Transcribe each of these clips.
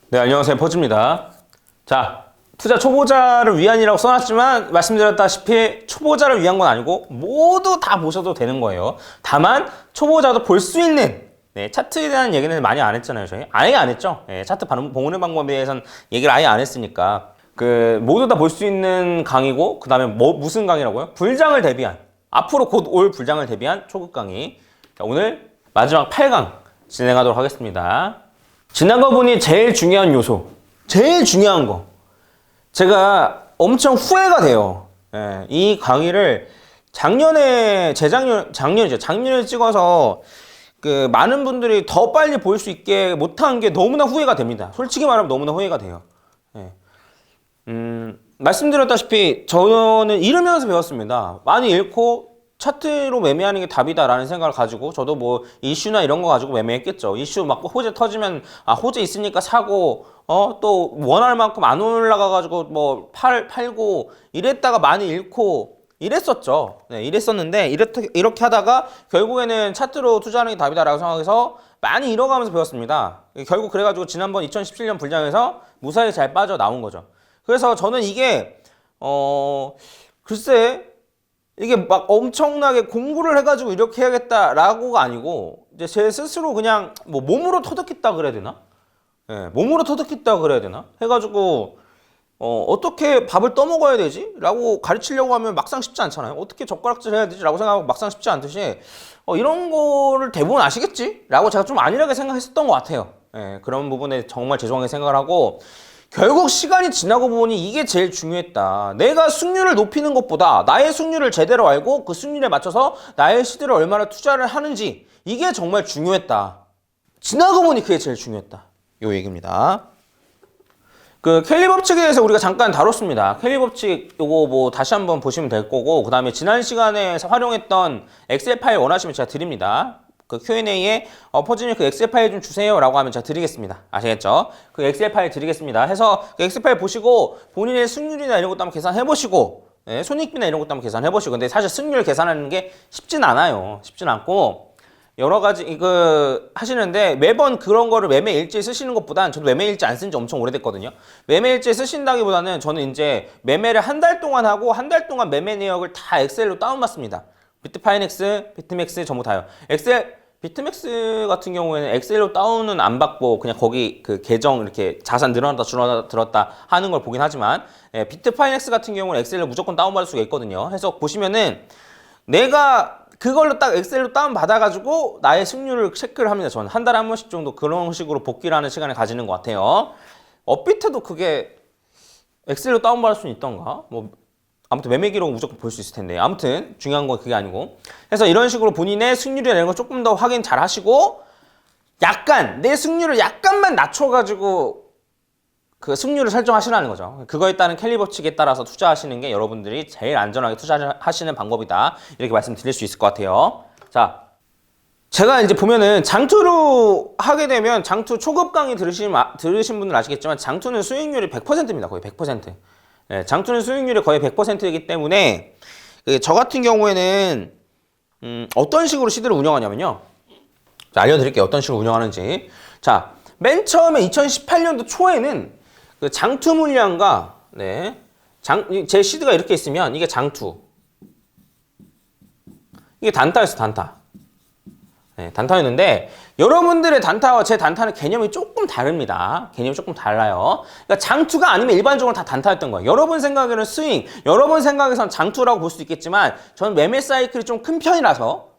네, 안녕하세요. 퍼즈입니다. 자, 투자 초보자를 위한이라고 써놨지만 말씀드렸다시피 초보자를 위한 건 아니고 모두 다 보셔도 되는 거예요. 다만 초보자도 볼 수 있는 차트에 대한 얘기는 많이 안 했잖아요. 저희 아예 안 했죠. 차트 보는 방법에 대해서는 얘기를 아예 안 했으니까 모두 다 볼 수 있는 강의고, 그 다음에 무슨 강의라고요? 불장을 대비한, 앞으로 곧 올 불장을 대비한 초급 강의. 자, 오늘 마지막 8강 진행하도록 하겠습니다. 지난 거 보니 제일 중요한 요소, 제일 중요한 거, 제가 엄청 후회가 돼요. 이 강의를 작년에 찍어서 많은 분들이 더 빨리 볼 수 있게 못한 게 너무나 후회가 됩니다. 솔직히 말하면 너무나 후회가 돼요. 말씀드렸다시피 저는 잃으면서 배웠습니다. 많이 잃고 차트로 매매하는 게 답이다라는 생각을 가지고 저도 뭐 이슈나 이런 거 가지고 매매했겠죠. 이슈 막 호재 터지면 호재 있으니까 사고 또 원할 만큼 안 올라가 가지고 뭐 팔고 이랬다가 많이 잃고 이랬었죠. 이랬었는데 이렇게 하다가 결국에는 차트로 투자하는 게 답이다라고 생각해서 많이 잃어가면서 배웠습니다. 결국 그래가지고 지난번 2017년 불장에서 무사히 잘 빠져나온 거죠. 그래서 저는 이게 글쎄 이게 막 엄청나게 공부를 해가지고 이렇게 해야겠다라고가 아니고 이제 제 스스로 그냥 뭐 몸으로 터득했다 그래야 되나? 몸으로 터득했다 그래야 되나? 해가지고 어떻게 밥을 떠먹어야 되지? 라고 가르치려고 하면 막상 쉽지 않잖아요. 어떻게 젓가락질 해야 되지? 라고 생각하고 막상 쉽지 않듯이 이런 거를 대부분 아시겠지? 라고 제가 좀 안일하게 생각했었던 것 같아요. 그런 부분에 정말 죄송하게 생각을 하고 결국 시간이 지나고 보니 이게 제일 중요했다. 내가 승률을 높이는 것보다 나의 승률을 제대로 알고 그 승률에 맞춰서 나의 시드를 얼마나 투자를 하는지, 이게 정말 중요했다. 지나고 보니 그게 제일 중요했다. 요 얘기입니다. 켈리 법칙에 대해서 우리가 잠깐 다뤘습니다. 켈리 법칙 요거 뭐 다시 한번 보시면 될 거고, 그 다음에 지난 시간에 활용했던 엑셀 파일 원하시면 제가 드립니다. Q&A에 퍼즈님 엑셀 파일 좀 주세요 라고 하면 제가 드리겠습니다. 아시겠죠? 엑셀 파일 드리겠습니다. 해서 엑셀 파일 보시고 본인의 승률이나 이런 것도 한번 계산해 보시고, 손익비나 이런 것도 한번 계산해 보시고. 근데 사실 승률 계산하는 게 쉽진 않아요. 쉽진 않고 여러 가지 하시는데, 매번 그런 거를 매매 일지 쓰시는 것보다는, 저도 매매 일지 안 쓴 지 엄청 오래됐거든요. 매매 일지 쓰신다기보다는 저는 이제 매매를 한 달 동안 하고 한 달 동안 매매 내역을 다 엑셀로 다운받습니다. 비트파이넥스, 비트맥스 전부 다요. 비트맥스 같은 경우에는 엑셀로 다운은 안 받고 그냥 거기 계정 이렇게 자산 늘어났다 줄었다 하는 걸 보긴 하지만, 비트파이넥스 같은 경우는 엑셀로 무조건 다운받을 수가 있거든요. 해서 보시면은 내가 그걸로 딱 엑셀로 다운받아가지고 나의 승률을 체크를 합니다. 저는 한 달에 한 번씩 정도 그런 식으로 복기를 하는 시간을 가지는 것 같아요. 업비트도 그게 엑셀로 다운받을 수는 있던가? 아무튼 매매 기록은 무조건 볼 수 있을 텐데, 아무튼 중요한 건 그게 아니고, 그래서 이런 식으로 본인의 승률이나 이런 거 조금 더 확인 잘 하시고, 내 승률을 약간만 낮춰가지고 승률을 설정하시라는 거죠. 그거에 따른 켈리 법칙에 따라서 투자하시는 게 여러분들이 제일 안전하게 투자하시는 방법이다, 이렇게 말씀드릴 수 있을 것 같아요. 자, 제가 이제 보면은 장투로 하게 되면, 장투 초급 강의 들으신 분들 아시겠지만 장투는 수익률이 100%입니다. 거의 100%. 장투는 수익률이 거의 100%이기 때문에 저 같은 경우에는 어떤 식으로 시드를 운영하냐면요. 자, 알려드릴게요. 어떤 식으로 운영하는지. 자, 맨 처음에 2018년도 초에는 장투 물량과 제 시드가 이렇게 있으면 이게 장투, 이게 단타였어. 단타였는데 여러분들의 단타와 제 단타는 개념이 조금 다릅니다. 개념이 조금 달라요. 그러니까 장투가 아니면 일반적으로 다 단타였던 거예요. 여러분 생각에는 스윙, 여러분 생각에선 장투라고 볼 수도 있겠지만 저는 매매 사이클이 좀 큰 편이라서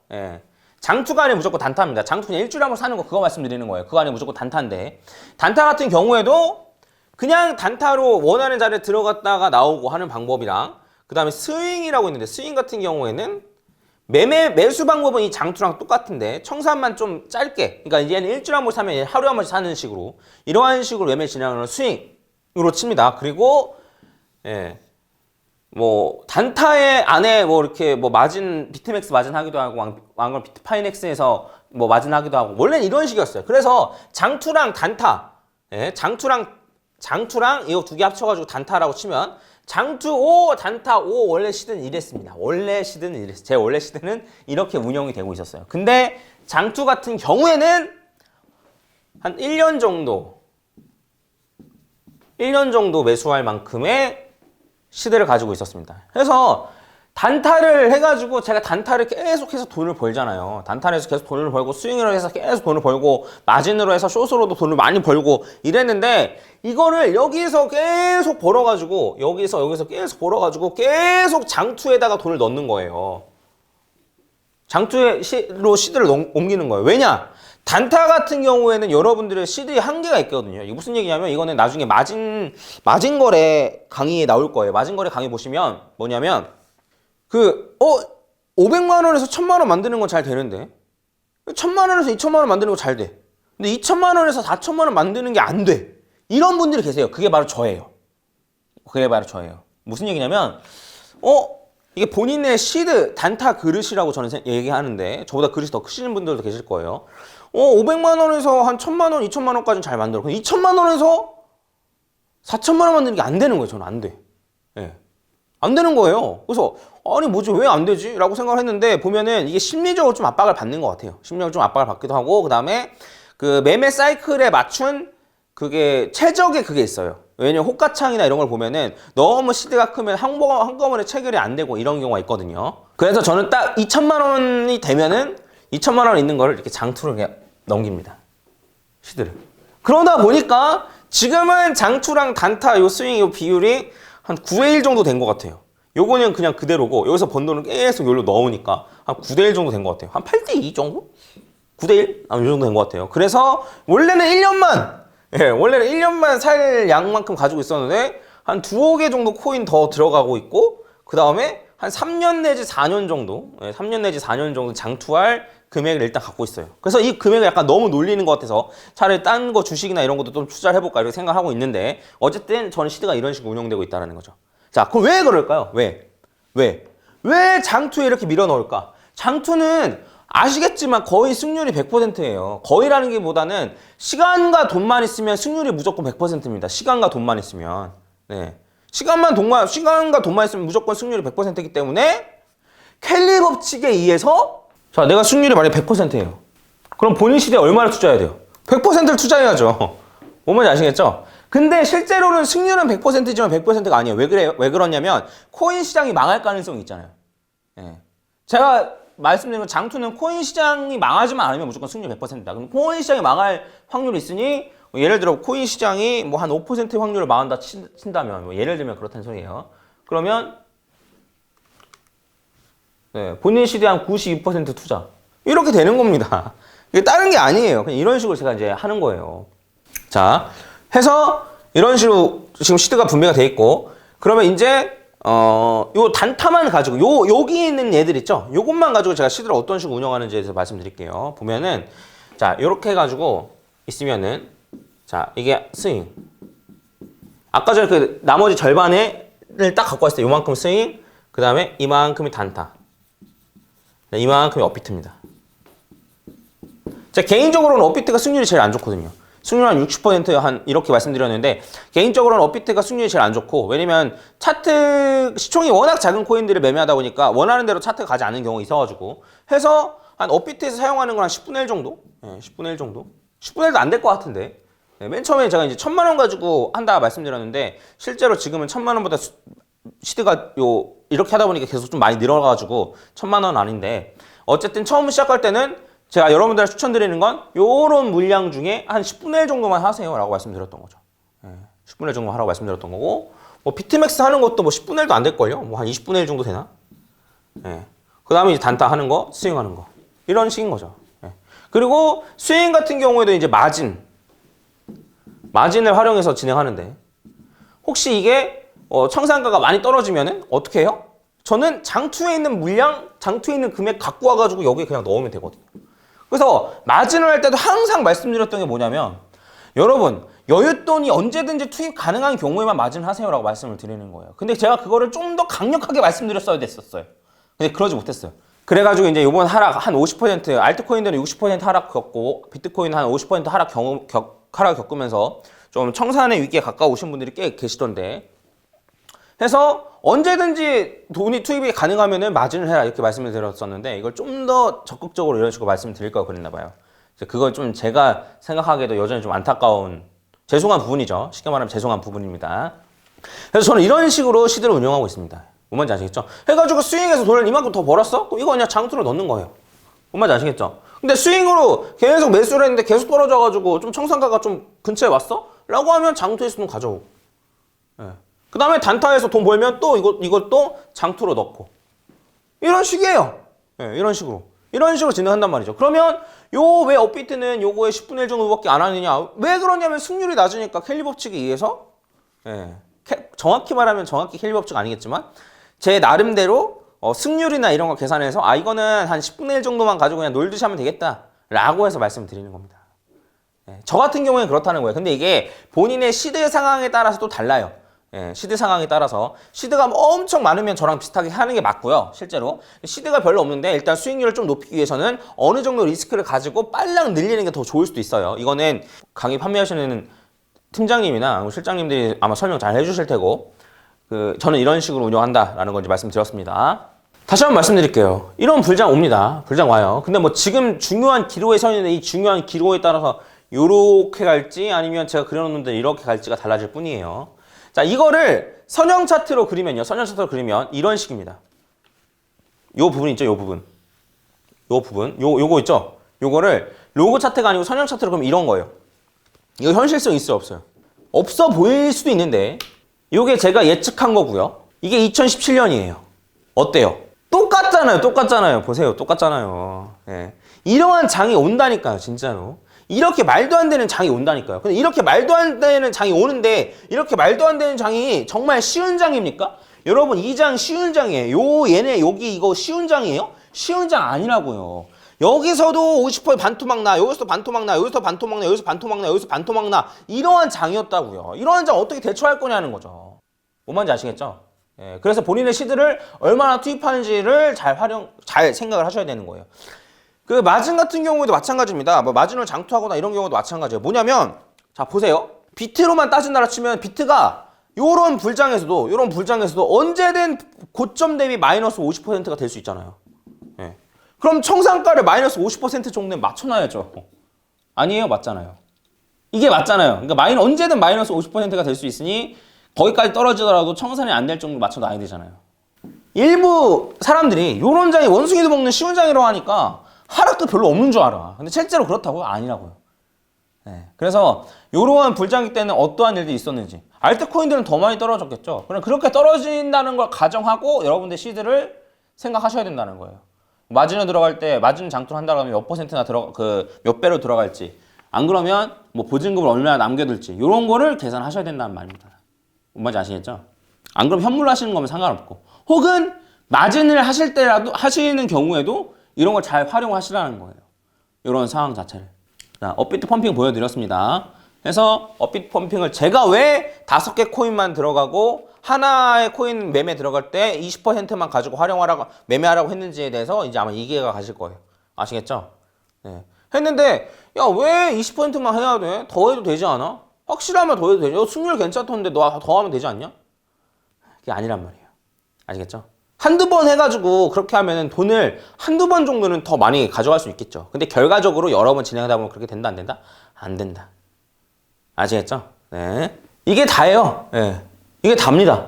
장투가 아니면 무조건 단타입니다. 장투 그냥 일주일에 한 번 사는 거, 그거 말씀드리는 거예요. 그거 아니면 무조건 단타인데, 단타 같은 경우에도 그냥 단타로 원하는 자리에 들어갔다가 나오고 하는 방법이랑, 그 다음에 스윙이라고 있는데, 스윙 같은 경우에는 매수 방법은 이 장투랑 똑같은데 청산만 좀 짧게, 그러니까 얘는 일주일에 한 번 사면 하루에 한 번씩 사는 식으로, 이러한 식으로 매매 진행하는 스윙으로 칩니다. 그리고 뭐 단타의 안에 이렇게 마진, 비트맥스 마진 하기도 하고, 왕걸 비트파이넥스에서 마진 하기도 하고, 원래는 이런 식이었어요. 그래서 장투랑 단타, 장투랑 이거 두 개 합쳐가지고 단타라고 치면 장투 5, 단타 5, 원래 시드는 이랬습니다. 제 원래 시드는 이렇게 운영이 되고 있었어요. 근데 장투 같은 경우에는 한 1년 정도 1년 정도 매수할 만큼의 시드를 가지고 있었습니다. 그래서 단타를 해가지고 제가 단타를 계속해서 돈을 벌잖아요. 단타를 해서 계속 돈을 벌고 스윙으로 해서 계속 돈을 벌고 마진으로 해서 숏으로도 돈을 많이 벌고 이랬는데 이거를 여기서 계속 벌어가지고 여기서 계속 벌어가지고 계속 장투에다가 돈을 넣는 거예요. 장투로 시드를 옮기는 거예요. 왜냐? 단타 같은 경우에는 여러분들의 시드의 한계가 있거든요. 이게 무슨 얘기냐면 이거는 나중에 마진 거래 강의에 나올 거예요. 마진 거래 강의 보시면 뭐냐면 500만 원에서 1000만 원 만드는 건 잘 되는데 1000만 원에서 2000만 원 만드는 건 잘 돼. 근데 2000만 원에서 4000만 원 만드는 게 안 돼. 이런 분들이 계세요. 그게 바로 저예요. 무슨 얘기냐면 이게 본인의 시드 단타 그릇이라고 저는 얘기하는데 저보다 그릇이 더 크시는 분들도 계실 거예요. 500만 원에서 한 1000만 원, 2000만 원까지는 잘 만들어. 근데 2000만 원에서 4000만 원 만드는 게 안 되는 거예요. 저는 안 돼. 예. 안 되는 거예요. 그래서 아니 뭐지 왜 안 되지? 라고 생각을 했는데 보면은 이게 심리적으로 좀 압박을 받는 것 같아요. 심리적으로 좀 압박을 받기도 하고 그 다음에 그 매매 사이클에 맞춘 그게 최적의 그게 있어요. 왜냐면 호가창이나 이런 걸 보면은 너무 시드가 크면 한꺼번에 체결이 안 되고 이런 경우가 있거든요. 그래서 저는 딱 2천만 원이 되면은 2천만 원 있는 거를 이렇게 장투를 그냥 넘깁니다. 시드를. 그러다 보니까 지금은 장투랑 단타 요 스윙 요 비율이 한 9대 1 정도 된 것 같아요. 요거는 그냥 그대로고 여기서 번 돈을 계속 여기로 넣으니까 한 9대 1 정도 된 것 같아요. 한 8대 2 정도? 9대 1? 이 정도 된 것 같아요. 그래서 원래는 1년만 살 양만큼 가지고 있었는데 한 2억 정도 코인 더 들어가고 있고 그 다음에 한 3년 내지 4년 정도 3년 내지 4년 정도 장투할 금액을 일단 갖고 있어요. 그래서 이 금액을 약간 너무 놀리는 것 같아서 차라리 딴 거 주식이나 이런 것도 좀 투자를 해볼까 이렇게 생각하고 있는데 어쨌든 저는 시드가 이런 식으로 운영되고 있다는 거죠. 자, 그럼 왜 그럴까요? 왜 장투에 이렇게 밀어 넣을까? 장투는 아시겠지만 거의 승률이 100%예요. 거의라는 게 보다는 시간과 돈만 있으면 승률이 무조건 100%입니다. 시간과 돈만 있으면. 네. 시간과 돈만 있으면 무조건 승률이 100%이기 때문에 켈리 법칙에 의해서 자, 내가 승률이 만약에 100%예요. 그럼 본인 시대에 얼마를 투자해야 돼요? 100%를 투자해야죠. 뭔 말인지 아시겠죠? 근데 실제로는 승률은 100%지만 100%가 아니에요. 왜 그래요? 왜 그러냐면 코인 시장이 망할 가능성이 있잖아요. 예. 제가 말씀드린 건 장투는 코인 시장이 망하지만 않으면 무조건 승률 100%다. 그럼 코인 시장이 망할 확률이 있으니 예를 들어 코인 시장이 뭐 한 5% 확률을 망한다 친다면 뭐 예를 들면 그렇다는 소리예요. 그러면 네, 본인 시대 한 92% 투자 이렇게 되는 겁니다. 이게 다른 게 아니에요. 그냥 이런 식으로 제가 이제 하는 거예요. 자, 해서 이런 식으로 지금 시드가 분배가 돼 있고 그러면 이제 요 단타만 가지고 여기 있는 얘들 있죠? 요것만 가지고 제가 시드를 어떤 식으로 운영하는지에 대해서 말씀드릴게요. 보면은 자, 요렇게 해 가지고 있으면은 자, 이게 스윙. 아까 전에 그 나머지 절반을 딱 갖고 왔을 때 요만큼 스윙, 그다음에 이만큼이 단타. 네, 이만큼이 업비트입니다. 제가 개인적으로는 업비트가 승률이 제일 안 좋거든요. 승률 한 60% 이렇게 말씀드렸는데 개인적으로는 업비트가 승률이 제일 안 좋고 왜냐면 차트 시총이 워낙 작은 코인들을 매매하다 보니까 원하는 대로 차트가 가지 않는 경우가 있어가지고 해서 한 업비트에서 사용하는 건 한 10분의 1 정도? 네, 10분의 1 정도? 10분의 1도 안 될 것 같은데 네, 맨 처음에 제가 이제 1000만 원 가지고 한다 말씀드렸는데 실제로 지금은 1000만 원보다 시드가 이렇게 하다 보니까 계속 좀 많이 늘어가지고 1000만 원 아닌데 어쨌든 처음 시작할 때는 제가 여러분들한테 추천드리는 건 요런 물량 중에 한 10분의 1 정도만 하세요 라고 말씀드렸던 거죠. 10분의 1 정도 하라고 말씀드렸던 거고 뭐 비트맥스 하는 것도 뭐 10분의 1도 안 될걸요. 뭐 한 20분의 1 정도 되나? 그 다음에 이제 단타 하는 거, 스윙 하는 거 이런 식인 거죠. 그리고 스윙 같은 경우에도 이제 마진을 활용해서 진행하는데 혹시 이게 청산가가 많이 떨어지면은 어떻게 해요? 저는 장투에 있는 물량, 장투에 있는 금액 갖고 와가지고 여기에 그냥 넣으면 되거든요. 그래서 마진을 할 때도 항상 말씀드렸던 게 뭐냐면 여러분 여윳돈이 언제든지 투입 가능한 경우에만 마진을 하세요라고 말씀을 드리는 거예요. 근데 제가 그거를 좀 더 강력하게 말씀드렸어야 됐었어요. 근데 그러지 못했어요. 그래가지고 이제 이번 하락 한 50% 알트코인들은 60% 하락 겪고 비트코인 한 50% 하락 겪으면서 좀 청산의 위기에 가까우신 분들이 꽤 계시던데 해서 언제든지 돈이 투입이 가능하면은 마진을 해라 이렇게 말씀을 드렸었는데 이걸 좀 더 적극적으로 이런 식으로 말씀을 드릴 걸 그랬나 봐요. 그건 좀 제가 생각하기에도 여전히 좀 안타까운 죄송한 부분이죠. 쉽게 말하면 죄송한 부분입니다. 그래서 저는 이런 식으로 시드를 운영하고 있습니다. 뭔 말인지 아시겠죠? 해가지고 스윙에서 돈을 이만큼 더 벌었어? 이거 그냥 장투로 넣는 거예요. 뭔 말인지 아시겠죠? 근데 스윙으로 계속 매수를 했는데 계속 떨어져가지고 좀 청산가가 좀 근처에 왔어? 라고 하면 장투에서 돈 가져오고. 예. 그 다음에 단타에서 돈 벌면 또 이걸 또 장투로 넣고. 이런 식이에요. 예, 이런 식으로. 이런 식으로 진행한단 말이죠. 그러면 왜 업비트는 요거의 10분의 1 정도밖에 안 하느냐? 왜 그러냐면 승률이 낮으니까 켈리 법칙에 의해서 예, 정확히 말하면 정확히 켈리 법칙 아니겠지만 제 나름대로 승률이나 이런 거 계산해서 이거는 한 10분의 1 정도만 가지고 그냥 놀듯이 하면 되겠다 라고 해서 말씀드리는 겁니다. 예, 저 같은 경우에는 그렇다는 거예요. 근데 이게 본인의 시드 상황에 따라서 또 달라요. 예, 시드 상황에 따라서 시드가 엄청 많으면 저랑 비슷하게 하는 게 맞고요. 실제로 시드가 별로 없는데 일단 수익률을 좀 높이기 위해서는 어느 정도 리스크를 가지고 빨랑 늘리는 게 더 좋을 수도 있어요. 이거는 강의 판매하시는 팀장님이나 실장님들이 아마 설명 잘 해주실 테고 저는 이런 식으로 운영한다라는 걸 이제 말씀드렸습니다. 다시 한번 말씀드릴게요. 이런 불장 옵니다. 불장 와요. 근데 뭐 지금 중요한 기로에 서 있는데 이 중요한 기로에 따라서 요렇게 갈지 아니면 제가 그려놓는데 이렇게 갈지가 달라질 뿐이에요. 자, 이거를 선형 차트로 그리면요. 선형 차트로 그리면 이런 식입니다. 요 부분 있죠? 요 부분. 요거 있죠? 요거를 로고 차트가 아니고 선형 차트로 그러면 이런 거예요. 이거 현실성 있어요, 없어요? 없어 보일 수도 있는데 요게 제가 예측한 거고요. 이게 2017년이에요. 어때요? 똑같잖아요. 보세요. 똑같잖아요. 예. 이러한 장이 온다니까요, 진짜로. 이렇게 말도 안 되는 장이 온다니까요. 근데 이렇게 말도 안 되는 장이 오는데 이렇게 말도 안 되는 장이 정말 쉬운 장입니까? 여러분 이 장 쉬운 장이에요. 얘네 여기 이거 쉬운 장이에요? 쉬운 장 아니라고요. 여기서도 50% 반토막 나, 여기서도 반토막 나, 여기서 반토막 나, 여기서 반토막 나, 여기서 반토막 나 이러한 장이었다고요. 이러한 장 어떻게 대처할 거냐는 거죠. 뭔 말인지 아시겠죠? 예, 그래서 본인의 시드를 얼마나 투입하는지를 잘 생각을 하셔야 되는 거예요. 그 마진 같은 경우에도 마찬가지입니다. 뭐 마진을 장투하거나 이런 경우도 마찬가지예요. 뭐냐면 자 보세요. 비트로만 따진다라 치면 비트가 요런 불장에서도 언제든 고점 대비 마이너스 50%가 될 수 있잖아요. 예. 그럼 청산가를 마이너스 50% 정도에 맞춰놔야죠. 아니에요? 맞잖아요. 이게 맞잖아요. 그러니까 언제든 마이너스 50%가 될 수 있으니 거기까지 떨어지더라도 청산이 안 될 정도로 맞춰놔야 되잖아요. 일부 사람들이 요런 장이 원숭이도 먹는 쉬운 장이라고 하니까 하락도 별로 없는 줄 알아. 근데 실제로 그렇다고요? 아니라고요. 네. 그래서 이러한 불장기 때는 어떠한 일들이 있었는지 알트코인들은 더 많이 떨어졌겠죠. 그럼 그렇게 떨어진다는 걸 가정하고 여러분들 시드를 생각하셔야 된다는 거예요. 마진을 들어갈 때 마진 장투를 한다고 하면 몇 퍼센트나 몇 배로 들어갈지 안 그러면 뭐 보증금을 얼마나 남겨둘지 이런 거를 계산하셔야 된다는 말입니다. 뭔지 아시겠죠? 안 그럼 현물로 하시는 거면 상관없고 혹은 마진을 하실 때라도 하시는 경우에도 이런 걸 잘 활용하시라는 거예요. 이런 상황 자체를. 자, 업비트 펌핑 보여드렸습니다. 그래서 업비트 펌핑을 제가 왜 5개 코인만 들어가고 하나의 코인 매매 들어갈 때 20%만 가지고 매매하라고 했는지에 대해서 이제 아마 이해가 가실 거예요. 아시겠죠? 네. 했는데 야, 왜 20%만 해야 돼? 더 해도 되지 않아? 확실하면 더 해도 되죠. 승률 괜찮던데 너 더 하면 되지 않냐? 그게 아니란 말이에요. 아시겠죠? 한두 번 해가지고 그렇게 하면은 돈을 한두 번 정도는 더 많이 가져갈 수 있겠죠. 근데 결과적으로 여러 번 진행하다 보면 그렇게 된다, 안 된다? 안 된다. 아시겠죠? 네. 이게 다예요. 네. 이게 답니다.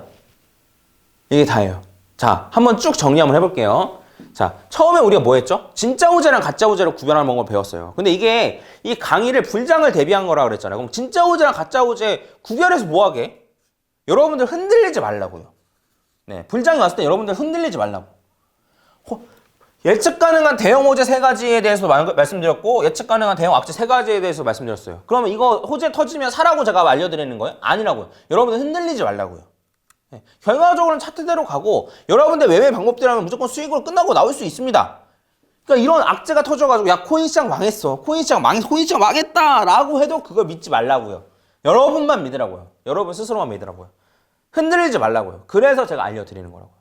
이게 다예요. 자, 한번 쭉 정리 한번 해볼게요. 자, 처음에 우리가 뭐 했죠? 진짜 호재랑 가짜 호재를 구별하는 방법을 배웠어요. 근데 이게 이 강의를 불장을 대비한 거라 그랬잖아요. 그럼 진짜 호재랑 가짜 호재 구별해서 뭐 하게? 여러분들 흔들리지 말라고요. 네, 불장이 왔을 때 여러분들 흔들리지 말라고. 예측 가능한 대형 호재 3가지에 대해서 말씀드렸고 예측 가능한 대형 악재 3가지에 대해서 말씀드렸어요. 그러면 이거 호재 터지면 사라고 제가 알려드리는 거예요? 아니라고요. 여러분들 흔들리지 말라고요. 네, 결과적으로는 차트대로 가고 여러분들 매매 방법대로하면 무조건 수익으로 끝나고 나올 수 있습니다. 그러니까 이런 악재가 터져가지고 야 코인 시장 망했어. 코인 시장 망했다 라고 해도 그걸 믿지 말라고요. 여러분만 믿으라고요. 여러분 스스로만 믿으라고요. 흔들리지 말라고요. 그래서 제가 알려드리는 거라고요.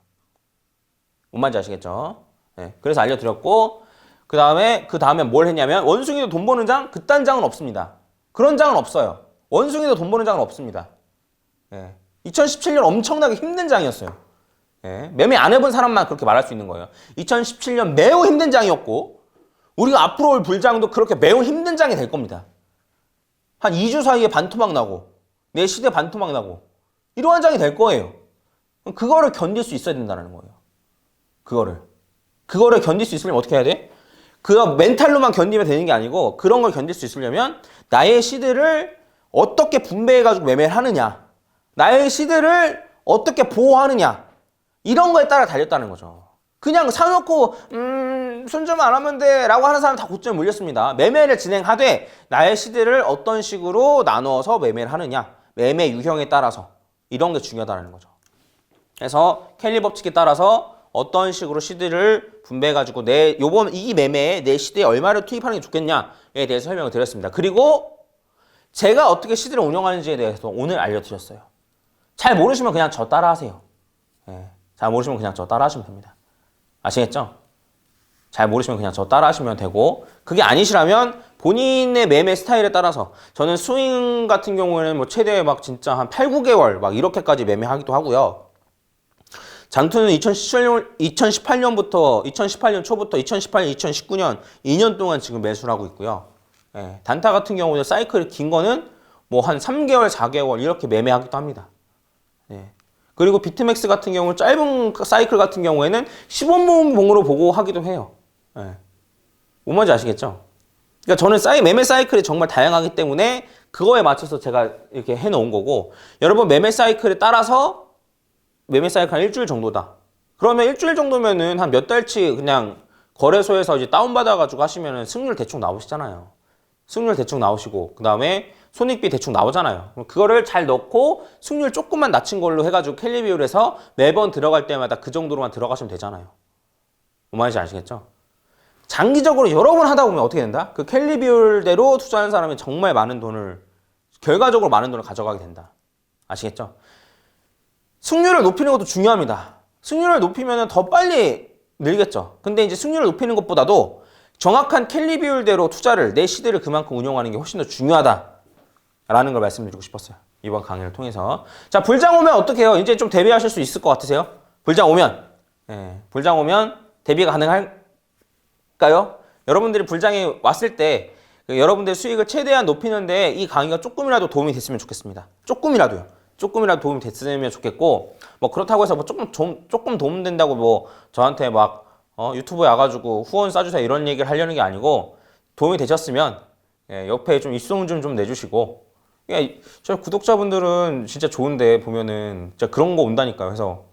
뭔 말인지 아시겠죠? 네, 그래서 알려드렸고 그 다음에 뭘 했냐면 원숭이도 돈 버는 장? 그딴 장은 없습니다. 그런 장은 없어요. 원숭이도 돈 버는 장은 없습니다. 네, 2017년 엄청나게 힘든 장이었어요. 네, 매매 안 해본 사람만 그렇게 말할 수 있는 거예요. 2017년 매우 힘든 장이었고 우리가 앞으로 올 불장도 그렇게 매우 힘든 장이 될 겁니다. 한 2주 사이에 반토막 나고 내 시대 반토막 나고 이러한 장이 될 거예요. 그거를 견딜 수 있어야 된다는 거예요. 그거를 견딜 수 있으려면 어떻게 해야 돼? 그 멘탈로만 견디면 되는 게 아니고 그런 걸 견딜 수 있으려면 나의 시드를 어떻게 분배해가지고 매매를 하느냐, 나의 시드를 어떻게 보호하느냐, 이런 거에 따라 달렸다는 거죠. 그냥 사놓고 손절 안 하면 돼 라고 하는 사람 다 고점에 몰렸습니다. 매매를 진행하되 나의 시드를 어떤 식으로 나누어서 매매를 하느냐, 매매 유형에 따라서 이런 게 중요하다는 거죠. 그래서 켈리 법칙에 따라서 어떤 식으로 시드를 분배해가지고 이 매매에 내 시드에 얼마를 투입하는 게 좋겠냐에 대해서 설명을 드렸습니다. 그리고 제가 어떻게 시드를 운영하는지에 대해서 오늘 알려드렸어요. 잘 모르시면 그냥 저 따라하세요. 잘 모르시면 그냥 저 따라하시면 됩니다. 아시겠죠? 잘 모르시면 그냥 저 따라하시면 되고, 그게 아니시라면 본인의 매매 스타일에 따라서, 저는 스윙 같은 경우에는 뭐 최대 막 진짜 한 8, 9개월 막 이렇게까지 매매하기도 하고요. 장투는 2018년부터 2018년 초부터 2018년, 2019년 2년 동안 지금 매수를 하고 있고요. 단타 같은 경우는 사이클이 긴 거는 뭐 한 3개월, 4개월 이렇게 매매하기도 합니다. 그리고 비트맥스 같은 경우는 짧은 사이클 같은 경우에는 시범봉으로 보고 하기도 해요. 뭔 말인지 아시겠죠? 그러니까 저는 매매 사이클이 정말 다양하기 때문에 그거에 맞춰서 제가 이렇게 해놓은 거고, 여러분 매매 사이클에 따라서 매매 사이클 한 일주일 정도다. 그러면 일주일 정도면은 한 몇 달치 그냥 거래소에서 이제 다운받아가지고 하시면은 승률 대충 나오시잖아요. 승률 대충 나오시고, 그 다음에 손익비 대충 나오잖아요. 그거를 잘 넣고 승률 조금만 낮춘 걸로 해가지고 켈리 비율에서 매번 들어갈 때마다 그 정도로만 들어가시면 되잖아요. 뭔 말인지 아시겠죠? 장기적으로 여러 번 하다 보면 어떻게 된다? 그 켈리 비율대로 투자하는 사람이 정말 결과적으로 많은 돈을 가져가게 된다. 아시겠죠? 승률을 높이는 것도 중요합니다. 승률을 높이면 더 빨리 늘겠죠. 근데 이제 승률을 높이는 것보다도 정확한 켈리 비율대로 내 시드를 그만큼 운용하는 게 훨씬 더 중요하다라는 걸 말씀드리고 싶었어요. 이번 강의를 통해서. 자, 불장 오면 어떻게 해요? 이제 좀 대비하실 수 있을 것 같으세요? 불장 오면. 불장 오면 대비가 가능할까요? 여러분들이 불장이 왔을 때 여러분들의 수익을 최대한 높이는데 이 강의가 조금이라도 도움이 됐으면 좋겠습니다. 조금이라도 도움이 됐으면 좋겠고, 뭐 그렇다고 해서 뭐 조금 도움 된다고 뭐 저한테 막 유튜브에 와가지고 후원 쏴주세요 이런 얘기를 하려는 게 아니고, 도움이 되셨으면 옆에 좀 입소문 좀 내주시고, 저 구독자분들은 진짜 좋은데 보면은 진짜 그런 거 온다니까요. 그래서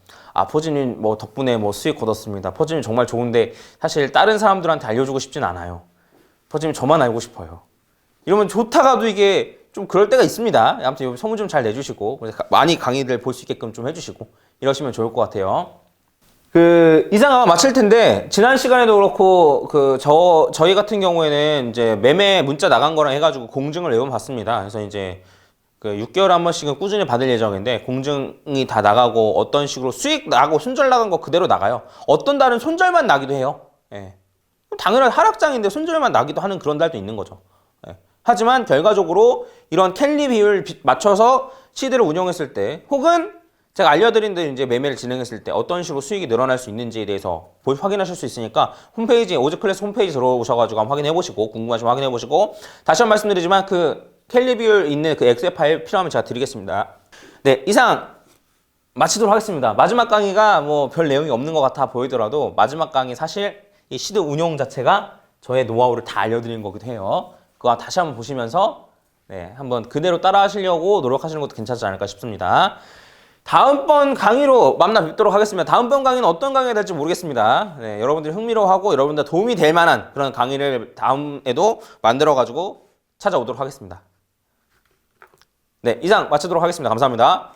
포지님 뭐 덕분에 뭐 수익 거뒀습니다. 포지님 정말 좋은데 사실 다른 사람들한테 알려주고 싶진 않아요. 포지님 저만 알고 싶어요. 이러면 좋다가도 이게 좀 그럴 때가 있습니다. 아무튼 소문 좀 잘 내주시고 많이 강의들 볼 수 있게끔 좀 해주시고 이러시면 좋을 것 같아요. 이상 아마 마칠 텐데, 지난 시간에도 그렇고 저희 같은 경우에는 이제 매매 문자 나간 거랑 해가지고 공증을 내어봤습니다. 그래서 이제 6개월에 한 번씩은 꾸준히 받을 예정인데, 공증이 다 나가고 어떤 식으로 수익 나가고 손절 나간 거 그대로 나가요. 어떤 달은 손절만 나기도 해요. 당연한 하락장인데 손절만 나기도 하는 그런 달도 있는 거죠. 하지만 결과적으로 이런 켈리 비율 맞춰서 시드를 운영했을 때, 혹은 제가 알려드린 대로 이제 매매를 진행했을 때 어떤 식으로 수익이 늘어날 수 있는지에 대해서 확인하실 수 있으니까 오즈클래스 홈페이지 들어오셔가지고 한번 확인해보시고, 궁금하시면 확인해보시고, 다시 한번 말씀드리지만 켈리 비율 있는 엑셀 파일 필요하면 제가 드리겠습니다. 네, 이상 마치도록 하겠습니다. 마지막 강의가 뭐 별 내용이 없는 것 같아 보이더라도 마지막 강의 사실 이 시드 운용 자체가 저의 노하우를 다 알려드린 거기도 해요. 그거 다시 한번 보시면서 한번 그대로 따라 하시려고 노력하시는 것도 괜찮지 않을까 싶습니다. 다음번 강의로 만나 뵙도록 하겠습니다. 다음번 강의는 어떤 강의가 될지 모르겠습니다. 여러분들이 흥미로워하고 여러분들 도움이 될 만한 그런 강의를 다음에도 만들어가지고 찾아오도록 하겠습니다. 이상 마치도록 하겠습니다. 감사합니다.